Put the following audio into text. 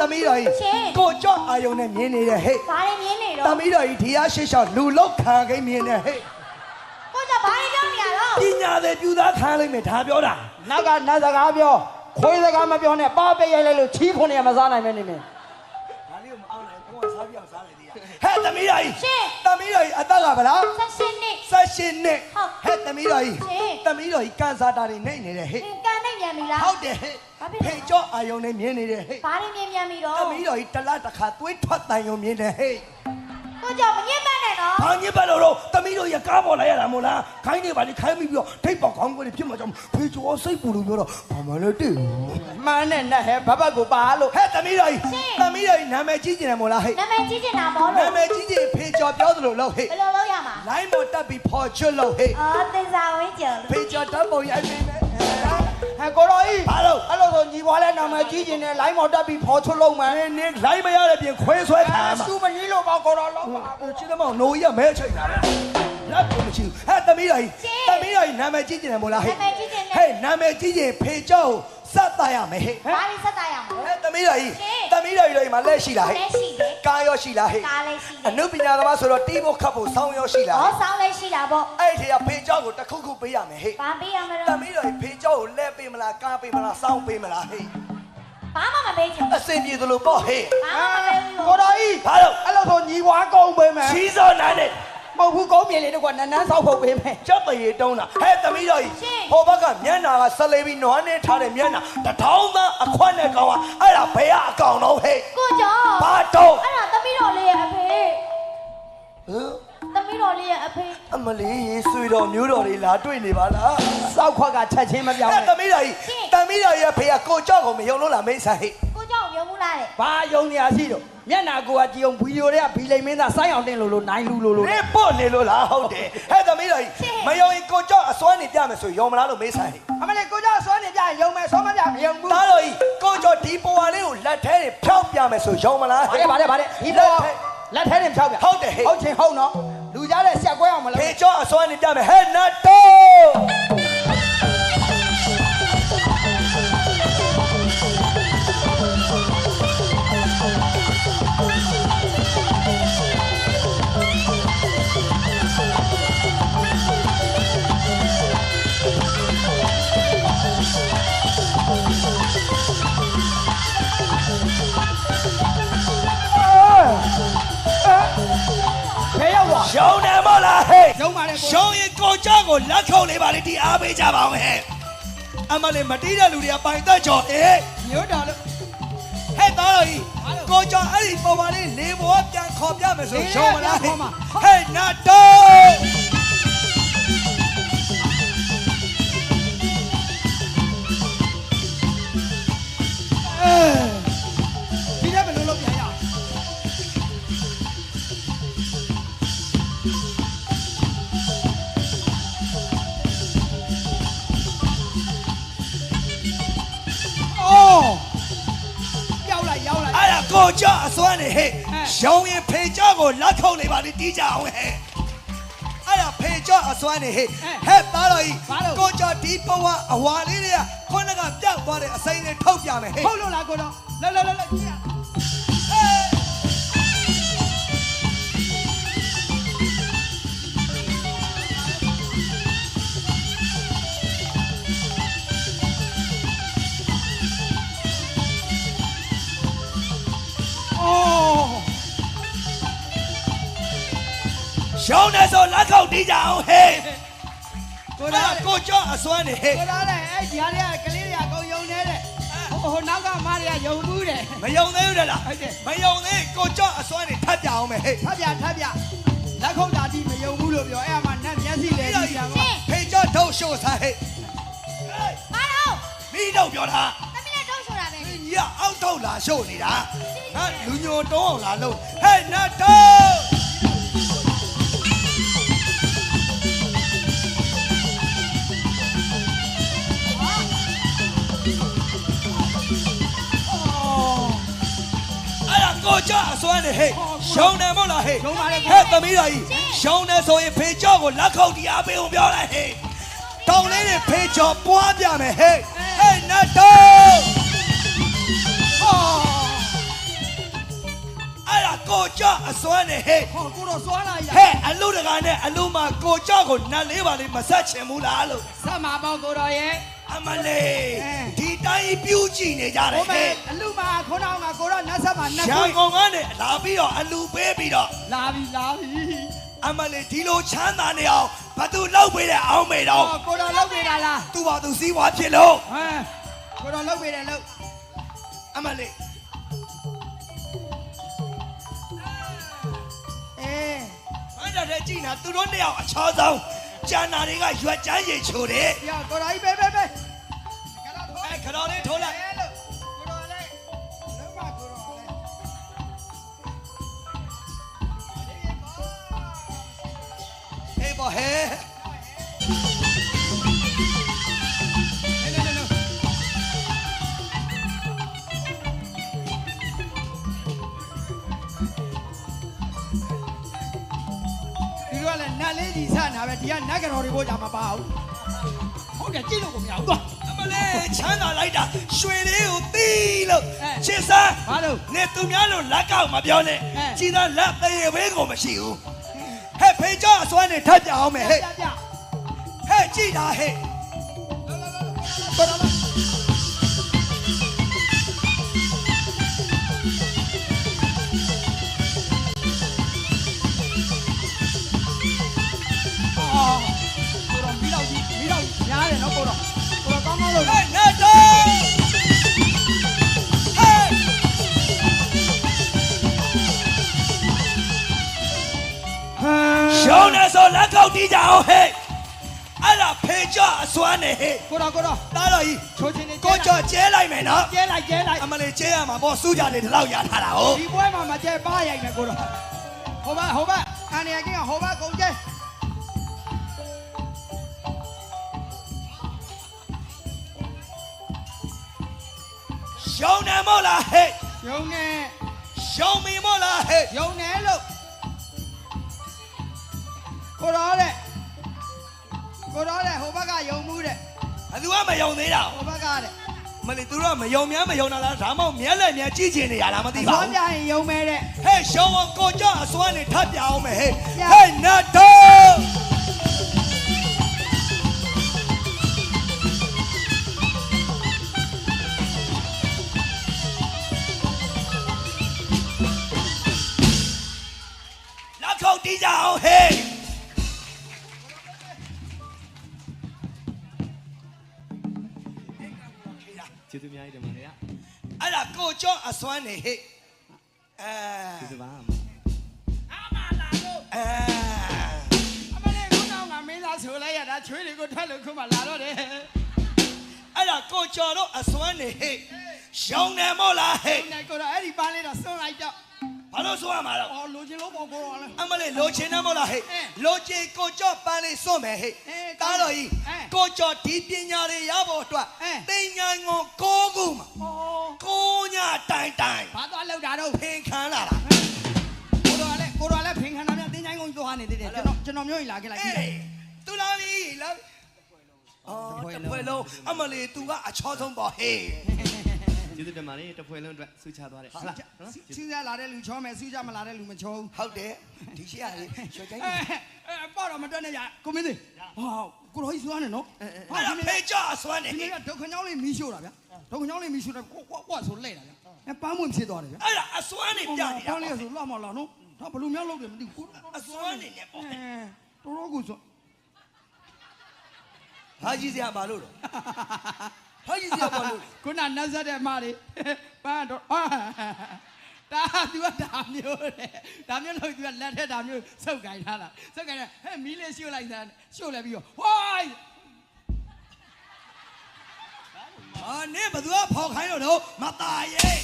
သမီးတော်ကြီးကိုကြော့အာယုံနဲ့မြင်နေတယ်ဟဲ့ဘာလဲမြင်နေတော့သမီးတော်ကြီးဒီအားရှိရှောက်လူလောက်ခံခိမြင်တယ်ဟဲ့ကိုကြော့ဘာလဲပြောနေရတော့ပညာသည်ပြူသားခံလိုက်မယ်ဒါပြောတာနောက်ကနတ်စကားပြောခွေးစကားမပြောနဲ့ပါပိတ်ရိုက်လိုက်လို့ချီးခွန်းနေမစားနိုင်မဲနေမင်းဒါလေးကိုမအောင်နိုင်ကိုကစားပြအောင်စားလိုက်သေးရဟဲ့သမီးတော်ကြီးသမီးတော်ကြီးအသက်ကဗလား18နှစ်ဟဲ့သမီးတော်ကြီးကန်စားတာတွေနေနေတယ်ဟဲ့ကန်နေမြန်ပြီလားဟုတ်တယ်ဟဲ့ဖေကြော့အာယုံနဲ့မြင်နေတယ်ဟဲ့ဘာတွေမြင်မြန်ပြီတော့သမီးတော်ကြီးတလားတစ်ခါသွေးထွက်တန်ယုံမြင်တယ်ဟဲ့ကိုကြောင့်မညစ်ပတ်နဲ့နော်ဘာညစ်ပတ်လို့သမီးတို့ရကားပေါ်လာရတာမို့လားခိုင်းနေပါလေခိုင်းပြီးတော့ထိပ်ပေါက်ခေါင်းကိုဖြစ်မှာကြောင့်ဖေကျော်စိတ်ပူလို့ပြောတော့ဘာမှလည်းတည်မှန်းနဲ့နဲ့ဟဲ့ဘဘကိုပါလို့ဟဲ့သမီးတော်ကြီးနာမည်ကြီးကျင်တယ်မို့လားဟဲ့နာမည်ကြီးကျင်တာပေါ့လို့နာမည်ကြီးကျင်ဖေကျော်ပြောသလိုလို့ဟဲ့ဘယ်လိုလုပ်ရမှာလိုင်းပေါ်တက်ပြီးဖော်ချွတ်လို့ဟဲ့အော်သင်္စာဝင်းကျော်ဖေကျော်တက်ပုံရိုက်ပေးမယ်ဟဲ့ကိုတော်ကြီးဘာလို့အဲ့လိုဆိုညီပွားလဲနာမည်ကြီးကျင်တယ်လိုင်းမော်တက်ပြီးဖော်ချွတ်လုံးမယ်နင်းလိုင်းမရတဲ့ပြင်ခွဲဆွဲထားမှာသူမကြီးလို့ပေါ့ကိုတော်လုံးပါချစ်သမောင်နိုးကြီးကမဲချိတ်တာပဲလက်ကိုမရှိဘူးဟဲ့သမီးတော်ကြီးနာမည်ကြီးကျင်တယ်မို့လားဟဲ့နာမည်ကြီးကျင်တယ်ဟဲ့နာမည်ကြီးကျင်ဖေကျော်စတ်သားရမယ်ဟဲ့ဘာလို့စတ်သားရမလဲဟဲ့သမီးတော်ကြီးမှာလက်ရှိလားဟဲ့လက်ရှိတယ်ကားရောရှိလားဟဲ့ကားလည်းရှိတယ်အနုပညာသမားဆိုတော့တီးဖို့ခတ်ဖို့ဆောင်းရောရှိလားဟောဆောင်းလည်းရှိတာပေါ့အဲ့ဒီကဖေကျော်ကိုတစ်ခုခုပေးရမယ်ဟဲ့ဘာပေးရမလဲသမီးတော်ကြီးဖေကျော်ကိုလဲပေးမလားကားပေးမလားဆောင်းပေးမလားဟဲ့ဘာမှမပေးချင်အစင်ပြေသလိုပေါ့ဟဲ့ဘာမှမပေးဘူးကိုတော်ကြီးဘာလို့အဲ့လိုဆိုညီပွားကုန်းပေးမယ်ချီးစောနားနဲ့မဟုတ်ဘူးကုန်းမြေလေးတော့ကနန်းဆောက်ဖို့ပေးမယ်ချက်တရေတုံးတာဟဲ့သမီးတော်ကြီးဟိုဘက်ကမျက်နာကဆလေးပြီးနွားနေထားတဲ့မျက်နာတထောင်းသားအခွက်နဲ့ကောင်ကအဲ့ဒါဘယ်ကအကောင်တော့ဟဲ့ကိုကျော်ဘာတော့အဲ့ဒါသမီးတော်လေးရဲ့အဖေဟမ်သမီးတော်လေးရဲ့အဖေအမလေးဆွေတော်မျိုးတော်တွေလာတွေ့နေပါလားစောက်ခွက်ကချက်ချင်းမပြောင်းနဲ့သမီးတော်ကြီးရဲ့ဖေကကိုကြောက်ကိုမယုံလို့လားမိတ်ဆိုင်ဟဲ့ကိုကြောက်ယုံဘူးလားတဲ့ဘာယုံနေရရှိတော့မျက်နာကိုကကြည်အောင်ဗီဒီယိုတွေကဘီလိမ်မင်းသားစိုင်းအောင်တင်လို့နိုင်လူလို့နေပို့နေလို့လားဟုတ်တယ်ဟဲ့သမီးတော်ကြီးမယုံရင်ကိုကြောက်အစွမ်းနေပြမယ်ဆိုယုံမလားလို့မိတ်ဆိုင်ဟဲ့အမလေးကိုကြောက်စွမ်းနေပြရင်ယုံမယ်စွမ်းမပြမယုံဘူးသားတော်ကြီးကိုကြောက်ဒီပွားလေးကိုလက်ထဲတွေဖြောင်းပြမယ်ဆိုယုံမလားဗါတယ်ဒီပေါ်လက်ထဲတွေဖြောင်းပြဟုတ်တယ်ဟဲ့ဟုတ်ချင်းဟုတ်နော်လူကြားတဲ့ဆက်ကွဲအောင်မလားဖေကြောအစွမ်းနေပြမယ်ဟဲ့နတ်တော့ရှောင်းတယ်မလားဟဲ့ရှောင်းပါလေရှောင်းရင်ကိုကြောက်ကိုလက်ခုပ်လေးပါလေဒီအားပေးကြပါအောင်ဟဲ့အမလေးမတီးတဲ့လူတွေကပိုင်သက်ကြော်မျိုးတော်လို့ဟဲ့သားတော်ကြီးကိုကြောက်အဲ့ဒီပေါ်ပါလေးလေဘောပြန်ခေါ်ပြမယ်ဆိုရှောင်းမလားဟဲ့နတ်တော့ဒီလည်းဘယ်လိုလုပ်ပြန်ရအောင်အဲ့ဒါကိုကြောက်အစွမ်းနေဟဲ့ရှောင်းရင်ဖေကြောက်ကိုလက်ခုပ်လေးပါလေတီးကြအောင်ဟဲ့အဲ့ဒါဖေကြောက်အစွမ်းနေဟဲ့သားတော်ကြီးကိုကြောက်ဒီဘဝအဝါလေးတွေကခုနကပြောက်သွားတဲ့အစိမ်းလေးထုတ်ပြမယ်ဟဲ့ဟုတ်လို့လားကိုတော့လဲကြည့်ရရှောင်းနေဆိုလက်ခုပ်တီးကြအောင်ဟဲ့ကိုကြောက်အစွမ်းနေဟဲ့ကိုသားလည်းအဲ့ဒီဟာတွေကကလေးတွေကကုန်ယုံနေတဲ့ဟိုနောက်ကမားတွေကယုံဘူးတယ်မယုံသေးဘူးလားဟုတ်တယ်မယုံသေးကိုကြောက်အစွမ်းနေထပ်ပြအောင်မယ်ဟဲ့ထပ်ပြလက်ခုပ်တာဒီမယုံဘူးလို့ပြောအဲ့အမှနတ်မျက်စိလေးကြည့်ရမှာဖေကြောက်ထုတ်ရှို့စားဟဲ့ဘာလို့မိတော့ပြောတာသမီးနဲ့ထုတ်ရှို့တာပဲညီကအောက်ထုတ်လာရှို့နေတာဟာလူညိုတုံးအောင်လာလို့ဟဲ့နတ်တော့ကိုကြောက်အစွမ်းနေဟဲ့ရှောင်းတယ်မို့လားဟဲ့ဟဲ့သမီးတော်ကြီးရှောင်းတယ်ဆိုရင်ဖေကြောက်ကိုလက်ခုပ်တီးအားပေးအောင်ပြောလိုက်ဟဲ့တောင်းလေးတွေဖေကြောက်ပွားပြမယ်ဟဲ့နတ်တော့ ကိုကြောအစွမ်းနဲ့ဟဲ့ ဟောကိုတော့စွာလာရ ဟဲ့အလူတကာနဲ့အလူမှာကိုကြောကိုနတ်လေးပါလေးမဆက်ချင်ဘူးလားလို့ ဆက်မှာပေါ့ကိုတော်ရဲ့ အမလေးဒီတိုင်းပြူးကြည့်နေကြတယ်ဟဲ့ အလူမှာခုနကကိုတော့နတ်ဆက်မှာနတ် ရ ကို န်ကုန်ကနေလာပြီးတော့အလူပေးပြီးတော့ လာပြီ အမလေးဒီလိုချမ်းသာနေအောင်ဘာသူလောက်ပေးတဲ့အောင်မေတော့ ဟောကိုတော်လောက်ပေးတာလား သူ့ဘာသူစီးပွားဖြစ်လို့ ဟမ်ကိုတော်လောက်ပေးတယ်လို့ အမလေး အေး အဲ့ဒါတည်းကြည့်နာသူတို့နှစ်ယောက်အချောဆုံးကျန်နာတွေကရွက်ချမ်းရိတ်ချိုတယ် ပြကိုတော်ကြီးပဲကတော့ထိုး အဲ့ခတော်လေးထိုးလိုက် လို့ကိုတော်လေးလုံးမကိုတော်လေး ဟေးဘောဟဲ့ ဒီကလည်းနတ်လေးကြီးစနာပဲဒီကနတ်ကတော်တွေဘို့ကြမှာပါဘူးဟုတ်တယ်ကြည့်လို့ကိုမရဘူးသွား အမလေးချမ်းသာလိုက်တာရွှေလေးကိုတီးလို့ အဲ ချစ်စမ်း ဘာလို့ နေသူများလို့လက်ကောက်မပြောနဲ့ အဲ ကြည်သာလက်သေးဘေးကိုမရှိဘူးဟဲ့ဖေးကြောအစွမ်းနဲ့ထပ်ပြအောင်မယ်ဟဲ့ ပြ ဟဲ့ကြည်တာဟဲ့ ကိုတော်လေးအော်ကိုတော်မီးတော့ရားတယ်နော်ကိုတော်ကောင်းကောင်းလို့ ဟဲ့နေတော့ဟဲ့ရှောင်းနေဆိုလက်ကောက်တီးကြအောင်ဟဲ့အဲ့ဒါဖေးကြောအစွမ်းနဲ့ဟဲ့ ကိုတော် တားတော့ကြီး ချိုးချင်းနေ ကိုကြောကျဲလိုက်မယ်နော် ကျဲလိုက် အမလေးကျဲရမှာပေါ့စူးကြတယ်ဒီလောက်ရထားတာဟုတ် ဒီပွဲမှာမကျဲပါရိုက်မယ်ကိုတော်ဟိုဘအန်ရကင်းဟိုဘကုန်ကျဲ ရှောင်းနေမို့လားဟဲ့ ယုံနေ ရှောင်းမီမို့လားဟဲ့ ယုံနေလို့ကိုတော်တဲ့ဟိုဘက်ကယုံမှုတဲ့ ဘယ်သူကမယုံသေးတာ ဟိုဘက်ကတဲ့ မလေးသူတို့ကမယုံများမယုံတာလားဒါမှမဟုတ်မျက်လက်များကြည့်ချင်နေရလားမသိပါ သွား ဘူး ပြရင်ယုံမဲတဲ့ ဟဲ့ရှောင်းအောင်ကိုကြအစွမ်းနေထပ်ပြအောင်မယ်ဟဲ့ ပြ ဟဲ့နတ်တော်လက်ခုပ်တီးကြအောင်ဟဲ့ကျေးဇူးများကြီးတင်ပါတယ်ဗျာ အဲ့ဒါကိုကြအစွမ်းနေဟဲ့အဲ ကျေးဇူးပါ အာမလာလို့ အဲ အမလေးခုနောက်ငါမင်းသားဆိုလိုက်ရတာချွေးတွေကိုထွက်လို့ခုမှလာတော့တယ် အဲ့ဒါကိုကျော်တော့အစွမ်းနေဟဲ့ရှောင်းနေမို့လားဟဲ့ ဒီနေ့ကိုတော့အဲ့ဒီပန်းလေးတော့စွန့်လိုက်တော့ ဘာလို့ဆိုရမှာလဲ အော်လိုချင်လို့ပေါ့ကိုတော့လဲ အမလေးလိုချင်နေမို့လားဟဲ့ အဲ လိုချင်ကိုကျော်ပန်းလေးစွန့်မယ်ဟဲ့ အဲ တားတော်ကြီး အဲ ကိုကျော်ဒီပညာတွေရဖို့အတွက် အဲ တင်ညာငုံကိုခုမှာ အော် ကိုညာတိုင်တိုင် ဘာသွားလောက်တာတော့ ဖင်ခံလာတာ ကိုတော့လည်းဖင်ခံတာနဲ့တင်းချိုင်းကုန်သွားနေသေးတယ်ကျွန်တော်မျိုးကြီးလာခဲ့လိုက် အေးသူလာပြီလာအော်တစ်ဖွဲ့လုံးအမလေး तू ကအချောဆုံးပေါ့ဟဲ့ ကျေးဇူးတင်ပါတယ်တစ်ဖွဲ့လုံးအတွက်ဆူချသွားတယ်ဟုတ်လားနော် စူးစမ်းလာတဲ့လူချောမယ်စူးစမ်းမလာတဲ့လူမချောဘူး ဟုတ်တယ်ဒီရှိရတယ်ရွှေချိုင်း ပေါ့တော့မတွက်နဲ့ရကိုမင်းသေးဟောကိုတော်ကြီးစွမ်းနေနော် အဲ့ဒါဖေးကျော်အစွမ်းနေ ဒီ ဟဲ့ နေ့ကဒုက္ခညောင်းလေးမီးရှို့တာဗျာဒုက္ခညောင်းလေးမီးရှို့တယ်ကွာဆိုလဲတာဗျာပန်းမွင့်ဖြစ်သွားတယ်ဗျာ အဲ့ဒါအစွမ်းနေပြနေတာ ပန်းလေးဆိုလှမလာနော်ဒါဘလူမျိုးလုပ်တယ်မသိဘူး အစွမ်းနေနဲ့ပေါ့ တော်တော်ကိုစွမ်း ဟာကြီးစရာဘာလို့တော့ဟာကြီးစရာဘာလို့ ခုနနတ်ဆက်တဲ့မလေးပန်းတော့ဒါသူကဒါမျိုးတဲ့ဒါမျိုးလို့သူကလက်ထက်ဒါမျိုးစုပ်ကြိုင်ထားတာစုပ်ကြိုင်ဟဲ့မီးလေးရှို့လိုက်တာရှို့လိုက်ပြီးတော့ဝိုင်း အာနေဘသူကဖောက်ခိုင်းလို့တော့မตายရဲ့